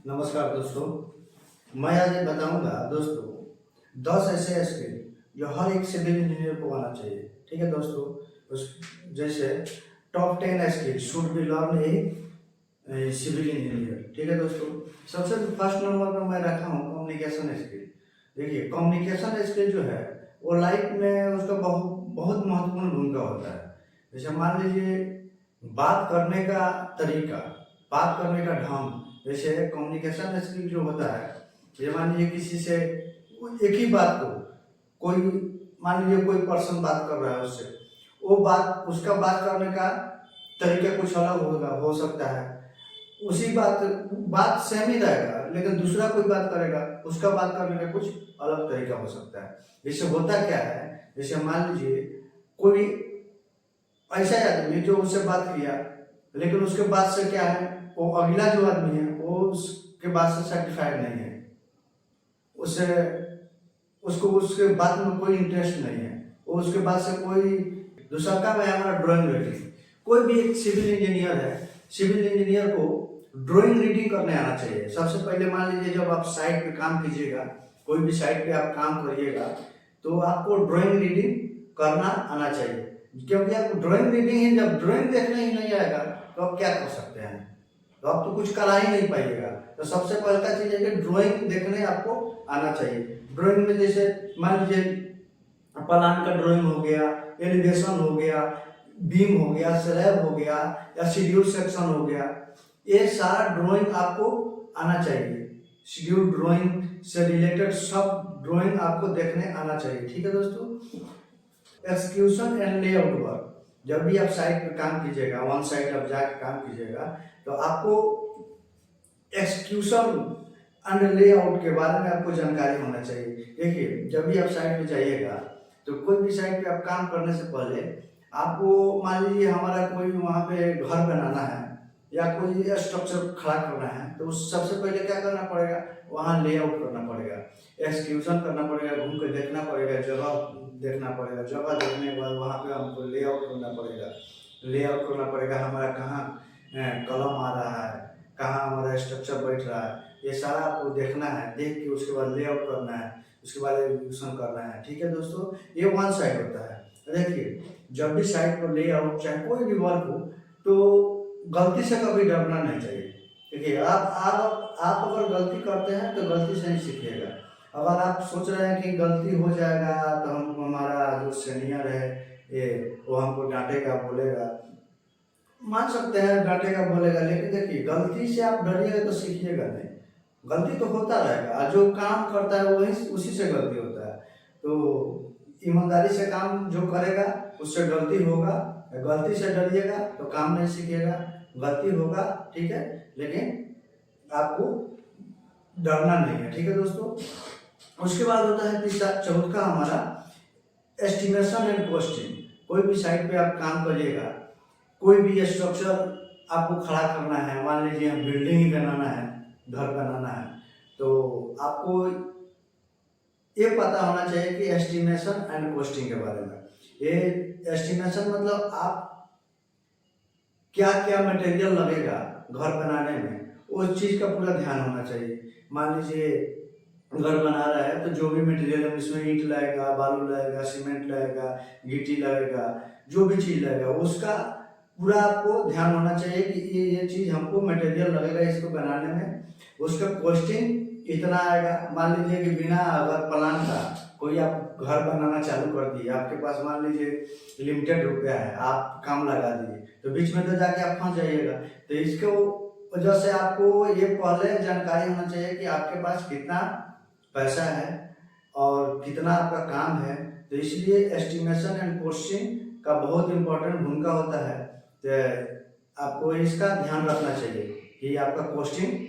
नमस्कार दोस्तों। मैं आज ये बताऊंगा दोस्तों 10 ऐसे स्किल जो हर एक सिविल इंजीनियर को आना चाहिए। ठीक है दोस्तों, उस जैसे top 10 skill should be learn a civil engineer. ठीक है दोस्तों, सबसे फर्स्ट नंबर पर मैं रखा हूँ कम्युनिकेशन स्किल। देखिए, कम्युनिकेशन स्किल जो है वो लाइफ में उसका बहुत बहुत महत्वपूर्ण भूमिका होता है। जैसे मान लीजिए बात करने का तरीका, बात करने का ढंग। जैसे कम्युनिकेशन स्किल जो होता है, ये मान लीजिए किसी से एक ही बात को कोई, मान लीजिए कोई पर्सन बात कर रहा है उससे, वो बात उसका बात करने का तरीका कुछ अलग होगा, हो सकता है उसी बात सेम ही रहेगा, लेकिन दूसरा कोई बात करेगा उसका बात करने का कुछ अलग तरीका हो सकता है। इससे होता क्या है, जैसे मान लीजिए कोई ऐसा आदमी जो उससे बात किया, लेकिन उसके बाद से क्या है, वो अगला जो आदमी है वो उसके बात से सर्टिफाइड नहीं है, उसे उसको उसके बात में कोई इंटरेस्ट नहीं है, वो उसके बाद से कोई दूसरा काम है हमारा ड्राइंग रीडिंग। कोई भी एक सिविल इंजीनियर है, सिविल इंजीनियर को ड्राइंग रीडिंग करने आना चाहिए। सबसे पहले मान लीजिए जब आप साइट पे काम कीजिएगा, कोई भी साइट पे आप काम करिएगा, तो आपको ड्राइंग रीडिंग करना आना चाहिए। क्योंकि आप ड्राइंग रीडिंग ही, जब ड्राइंग देखने ही नहीं आएगा तो आप क्या कर सकते हैं, तो आप तो कुछ करा ही नहीं पाइएगा। तो सबसे पहला चीज है कि ड्राइंग देखने आपको आना चाहिए। ड्राइंग में जैसे मान लीजिए प्लान का ड्राइंग हो गया, एलिवेशन हो गया, बीम हो गया, स्लैब हो गया, या शेड्यूल सेक्शन हो गया, ये सारा ड्राइंग आपको आना चाहिए। शेड्यूल ड्राइंग से रिलेटेड सब ड्राइंग आपको देखने आना चाहिए। ठीक है दोस्तों, एक्सक्यूशन एंड लेआउट वर्क। जब भी आप साइट पे काम कीजिएगा, वन साइट आप जाकर काम कीजिएगा, तो आपको एक्सक्यूशन एंड लेआउट के बारे में आपको जानकारी होना चाहिए। देखिए, जब भी आप साइट पे जाइएगा, तो कोई भी साइट पे आप काम करने से पहले आपको, मान लीजिए हमारा कोई वहाँ पे घर बनाना है या कोई स्ट्रक्चर खड़ा करना है, तो सबसे पहले क्या करना पड़ेगा, वहाँ लेआउट करना पड़ेगा, एक्सक्यूशन करना पड़ेगा, घूम के देखना पड़ेगा, जगह देखना पड़ेगा। जगह देखने के बाद वहाँ पे हमको लेआउट करना पड़ेगा। लेआउट करना पड़ेगा हमारा कहाँ कलम आ रहा है, कहाँ हमारा स्ट्रक्चर बैठ रहा है, ये सारा आपको देखना है। देख के उसके बाद लेआउट करना है, उसके बाद एग्जीक्यूशन करना है। ठीक है दोस्तों, ये वन साइड होता है। देखिए, जब भी साइड पर लेआउट चाहे कोई भी वर्क हो, तो गलती से कभी डरना नहीं चाहिए। देखिए, आप अगर गलती करते हैं तो गलती से ही सीखिएगा। अगर आप सोच रहे हैं कि गलती हो जाएगा तो हम, हमारा जो सीनियर है ये, वो हमको डांटेगा, बोलेगा, मान सकते हैं डांटेगा, बोलेगा, लेकिन देखिए गलती से आप डरिएगा तो सीखिएगा नहीं। गलती तो होता रहेगा, जो काम करता है वही उसी से गलती होता है। तो ईमानदारी से काम जो करेगा उससे गलती होगा। गलती से डरिएगा तो काम नहीं सीखिएगा। गलती होगा, ठीक है, लेकिन आपको डरना नहीं है। ठीक है दोस्तों, उसके बाद होता है तीसरा, चौथा हमारा एस्टिमेशन एंड कॉस्टिंग। कोई भी साइट पे आप काम करिएगा, कोई भी स्ट्रक्चर आपको खड़ा करना है, मान लीजिए बिल्डिंग ही बनाना है, घर बनाना है, तो आपको ये पता होना चाहिए कि एस्टिमेशन एंड कॉस्टिंग के बारे में। ये एस्टिमेशन मतलब आप क्या क्या मटेरियल लगेगा घर बनाने में, उस चीज़ का पूरा ध्यान होना चाहिए। मान लीजिए घर बना रहा है तो जो भी मटेरियल है उसमें ईंट लगेगा, बालू लगेगा, सीमेंट लगेगा, गिट्टी लगेगा, जो भी चीज़ लगेगा उसका पूरा आपको ध्यान होना चाहिए कि ये चीज़ हमको मटेरियल लगेगा इसको बनाने में, उसका कॉस्टिंग इतना आएगा। मान लीजिए कि बिना अगर प्लान का कोई आप घर बनाना चालू कर दिए, आपके पास मान लीजिए लिमिटेड रुपया है, आप काम लगा दिए, तो बीच में तो जाके आप फंस जाइएगा। तो इसको वजह से आपको ये पहले जानकारी होना चाहिए कि आपके पास कितना पैसा है और कितना आपका काम है। तो इसलिए एस्टिमेशन एंड कॉस्टिंग का बहुत इम्पोर्टेंट भूमिका होता है। तो आपको इसका ध्यान रखना चाहिए कि आपका कॉस्टिंग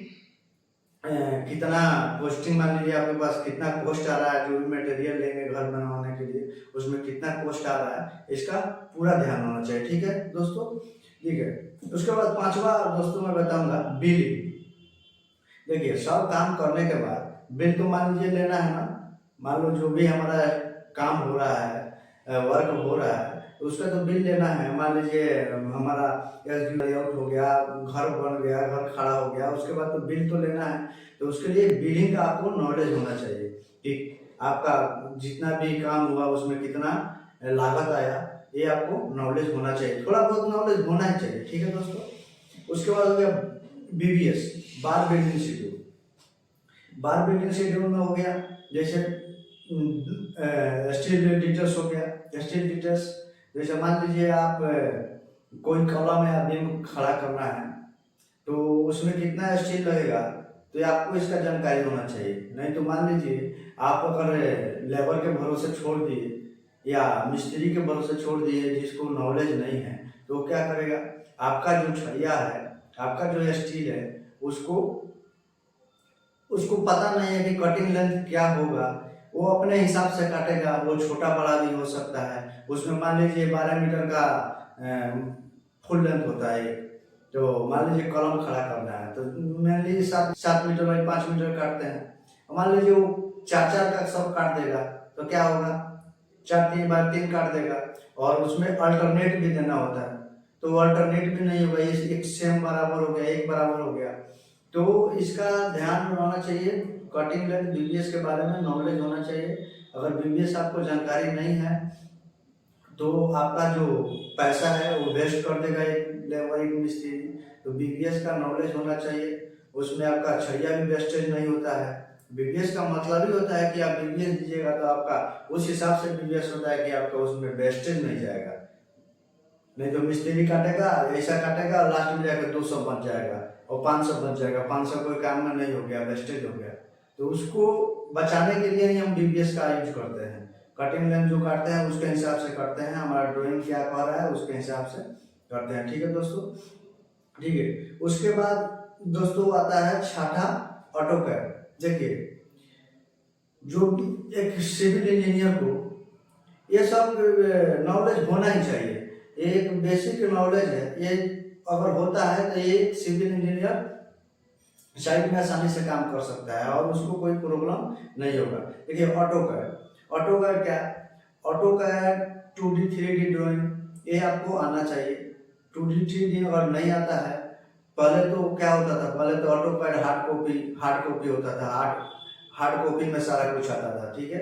कितना, कॉस्टिंग मान लीजिए आपके पास कितना कॉस्ट आ रहा है, जो भी मटेरियल लेंगे घर बनवाने के लिए उसमें कितना कॉस्ट आ रहा है, इसका पूरा ध्यान होना चाहिए। ठीक है दोस्तों, ठीक है। उसके बाद पांचवा दोस्तों मैं बताऊंगा बिलिंग। देखिए, सब काम करने के बाद बिल तो मान लीजिए लेना है ना। मान लो जो भी हमारा काम हो रहा है, वर्क हो रहा है तो उसका तो बिल लेना है। मान लीजिए हमारा एस आउट हो गया, घर बन गया, घर खड़ा हो गया, उसके बाद तो बिल तो लेना है। तो उसके लिए बिलिंग का आपको नॉलेज होना चाहिए कि आपका जितना भी काम हुआ उसमें कितना लागत आया, ये आपको नॉलेज होना चाहिए, थोड़ा बहुत नॉलेज होना ही चाहिए। ठीक है दोस्तों। उसके बाद हो गया बीबीएस, बार बिल्डिंग शेड्यूल। बार बिल्डिंग शेड्यूल में हो गया जैसे स्टील डिटेल्स हो गया। स्टील डिटेल्स जैसे मान लीजिए आप कोई कॉलम या बीम खड़ा करना है तो उसमें कितना स्टील लगेगा, तो ये आपको इसका जानकारी होना चाहिए। नहीं तो मान लीजिए आप अगर लेबर के भरोसे छोड़ दिए या मिस्त्री के भरोसे छोड़ दिए जिसको नॉलेज नहीं है, तो वो क्या करेगा, आपका जो छड़िया है, आपका जो स्टील है, उसको उसको पता नहीं है कि कटिंग लेंथ क्या होगा, वो अपने हिसाब से काटेगा। वो छोटा बड़ा भी हो सकता है। उसमें मान लीजिए 12 मीटर का फुल लेंथ होता है, तो मान लीजिए कॉलम खड़ा करना है तो मान लीजिए 7 मीटर बाई 5 मीटर काटते हैं। मान लीजिए वो 4 का सब काट देगा तो क्या होगा, 4 3 बाई 3 काट देगा। और उसमें अल्टरनेट भी देना होता है, तो अल्टरनेट भी नहीं होगा, ये एक सेम बराबर हो गया, एक बराबर हो गया। तो इसका ध्यान होना चाहिए। कटिंग लेंथ बीबीएस के बारे में नॉलेज होना चाहिए। अगर बीबीएस आपको जानकारी नहीं है तो आपका जो पैसा है वो वेस्ट कर देगा एक लेबर, एक मिस्त्री। तो बीबीएस का नॉलेज होना चाहिए। उसमें आपका छड़िया भी वेस्टेज नहीं होता है। बीबीएस का मतलब ही होता है कि आप बीबीएस दीजिएगा तो आपका उस हिसाब से बीबीएस होता है कि आपका उसमें वेस्टेज नहीं जाएगा। नहीं तो मिस्त्री काटेगा, ऐसा काटेगा, लास्ट में जाकर 200 बच जाएगा और 500 बच जाएगा। 500 कोई काम में नहीं हो गया, वेस्टेज हो गया। तो उसको बचाने के लिए ही हम बीबीएस का यूज करते हैं। कटिंग लेंथ जो काटते हैं उसके हिसाब से करते हैं, हमारा ड्राइंग क्या कह रहा है उसके हिसाब से करते हैं। ठीक है दोस्तों। ठीक है। उसके बाद दोस्तों आता है छठा, ऑटोकैड। देखिए जो एक सिविल इंजीनियर को ये सब नॉलेज होना ही चाहिए। ये एक बेसिक नॉलेज है। ये अगर होता है तो ये सिविल इंजीनियर साइट में आसानी से काम कर सकता है और उसको कोई प्रॉब्लम नहीं होगा। देखिए ऑटोकैड क्या, ऑटोकैड 2D 3D ड्राइंग ये आपको आना चाहिए। 2D 3D अगर नहीं आता है, पहले तो क्या होता था, पहले तो ऑटोकैड हार्ड कॉपी होता था। हार्ड कॉपी में सारा कुछ आता था। ठीक है।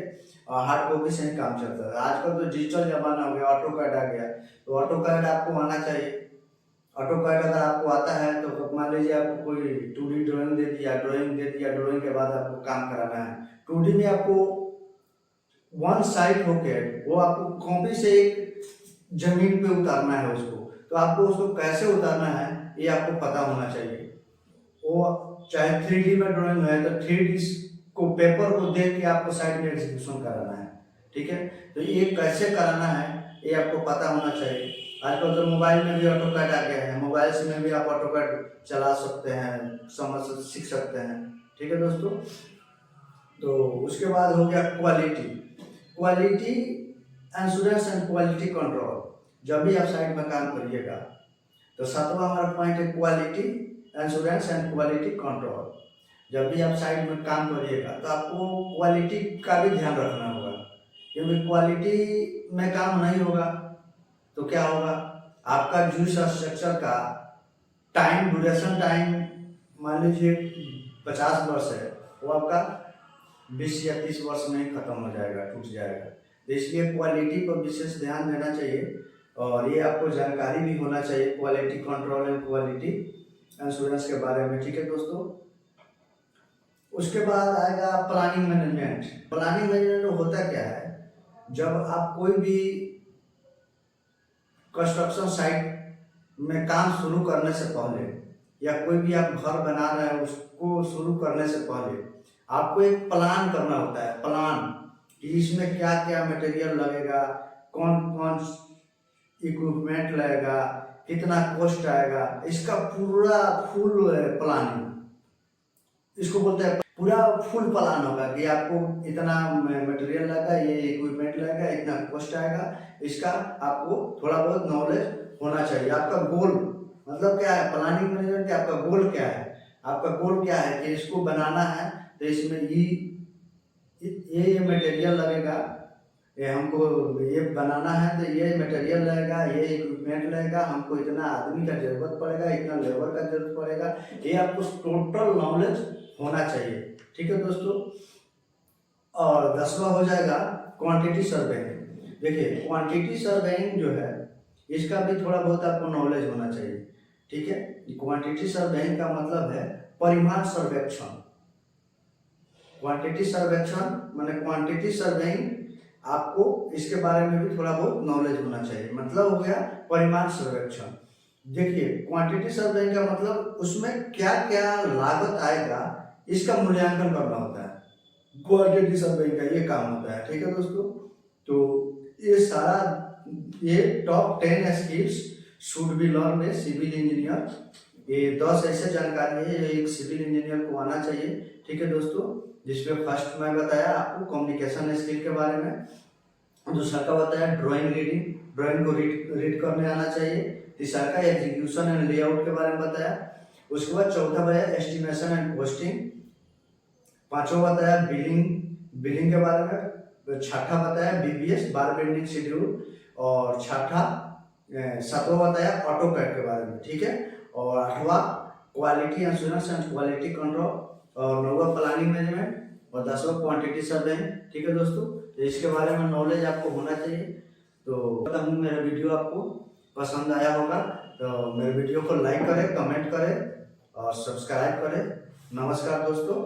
और हार्ड कॉपी से ही काम चलता था। आजकल तो डिजिटल जमाना हो गया, ऑटोकैड आ गया, तो ऑटोकैड आपको आना चाहिए। ऑटोकैड अगर आपको आता है तो मान लीजिए आपको कोई 2D ड्राइंग दे दिया, ड्राइंग के बाद आपको काम कराना है। 2D में आपको वन साइड होके वो आपको कॉपी से एक जमीन पे उतारना है उसको, तो आपको उसको कैसे उतारना है ये आपको पता होना चाहिए। वो चाहे 3D में ड्राइंग है तो 3D को पेपर को देख के आपको साइड में एग्जीक्यूशन कराना है। ठीक है। तो ये कैसे कराना है ये आपको पता होना चाहिए। आजकल तो मोबाइल में भी ऑटोकैड आ गया है, मोबाइल से में भी आप ऑटोकैड चला सकते हैं, सीख सकते हैं। ठीक है दोस्तों। तो उसके बाद हो गया quality insurance and quality control. जब भी आप साइट में काम करिएगा तो 7वां हमारा पॉइंट है quality insurance and quality control. जब भी आप साइट में काम करिएगा तो आपको क्वालिटी का भी ध्यान रखना होगा, क्योंकि क्वालिटी में काम नहीं होगा तो क्या होगा, आपका जूस स्ट्रक्चर का ड्यूरेशन टाइम मान लीजिए 50 वर्ष है, वो आपका 20 या 30 वर्ष में ही खत्म हो जाएगा, टूट जाएगा। तो इसलिए क्वालिटी पर विशेष ध्यान देना चाहिए और ये आपको जानकारी भी होना चाहिए quality control and quality insurance के बारे में। ठीक है दोस्तों। उसके बाद आएगा प्लानिंग मैनेजमेंट। प्लानिंग मैनेजमेंट होता क्या है, जब आप कोई भी कंस्ट्रक्शन साइट में काम शुरू करने से पहले या कोई भी आप घर बना रहे हैं उसको शुरू करने से पहले आपको एक प्लान करना होता है। प्लान कि इसमें क्या क्या मटेरियल लगेगा, कौन कौन इक्विपमेंट लगेगा, कितना कॉस्ट आएगा, इसका पूरा फुल प्लानिंग, इसको बोलते हैं पूरा फुल प्लान होगा कि आपको इतना मटेरियल लगेगा, ये इक्विपमेंट लगेगा, इतना कॉस्ट आएगा। इसका आपको थोड़ा बहुत नॉलेज होना चाहिए। आपका गोल मतलब क्या है, प्लानिंग मैनेजमेंट के आपका गोल क्या है, आपका गोल क्या है कि इसको बनाना है तो इसमें ये मटेरियल लगेगा, ये हमको ये बनाना है तो ये मटेरियल लगेगा, ये इक्विपमेंट लगेगा, हमको इतना आदमी का जरूरत पड़ेगा, इतना लेबर का जरूरत पड़ेगा, ये आपको टोटल नॉलेज होना चाहिए। ठीक है दोस्तों। और 10वां हो जाएगा क्वांटिटी सर्वेइंग। देखिए क्वांटिटी सर्वेइंग जो है इसका भी थोड़ा बहुत आपको नॉलेज होना चाहिए। ठीक है। क्वांटिटी सर्वेइंग का मतलब है परिमाण सर्वेक्षण। क्वांटिटी सर्वेक्षण माने क्वांटिटी सर्वेइंग, आपको इसके बारे में भी थोड़ा बहुत नॉलेज होना चाहिए। मतलब हो गया परिमाण सर्वेक्षण। देखिए क्वांटिटी सर्वेइंग का मतलब उसमें क्या क्या लागत आएगा इसका मूल्यांकन करना होता है। क्वांटिटी सर्वेइंग का ये काम होता है। ठीक है दोस्तों। तो ये सारा ये top 10 skills should be learn a civil engineer. ये 10 ऐसे जानकारी है ये एक सिविल इंजीनियर को आना चाहिए। ठीक है दोस्तों। जिसमें फर्स्ट मैं बताया आपको कम्युनिकेशन स्किल के बारे में, दूसरा का बताया ड्राइंग रीडिंग, ड्राइंग को रीड करने आना चाहिए। तीसरा का एग्जीक्यूशन एंड लेआउट के बारे में बताया। उसके बाद चौथा बताया एस्टिमेशन एंड कॉस्टिंग। पांचवा बताया बिलिंग के बारे में। छठा बताया बीबीएस बारबेंडिंग शेड्यूल। और सातवां बताया ऑटो कैड के बारे में। ठीक है। और आठवां quality assurance and quality control. और 9वां प्लानिंग मैनेजमेंट। और 10वां क्वांटिटी सर्वेइंग। ठीक है दोस्तों। तो इसके बारे में नॉलेज आपको होना चाहिए। तो मेरा वीडियो आपको पसंद आया होगा तो मेरे वीडियो को लाइक करें, कमेंट करें और सब्सक्राइब करें। नमस्कार दोस्तों।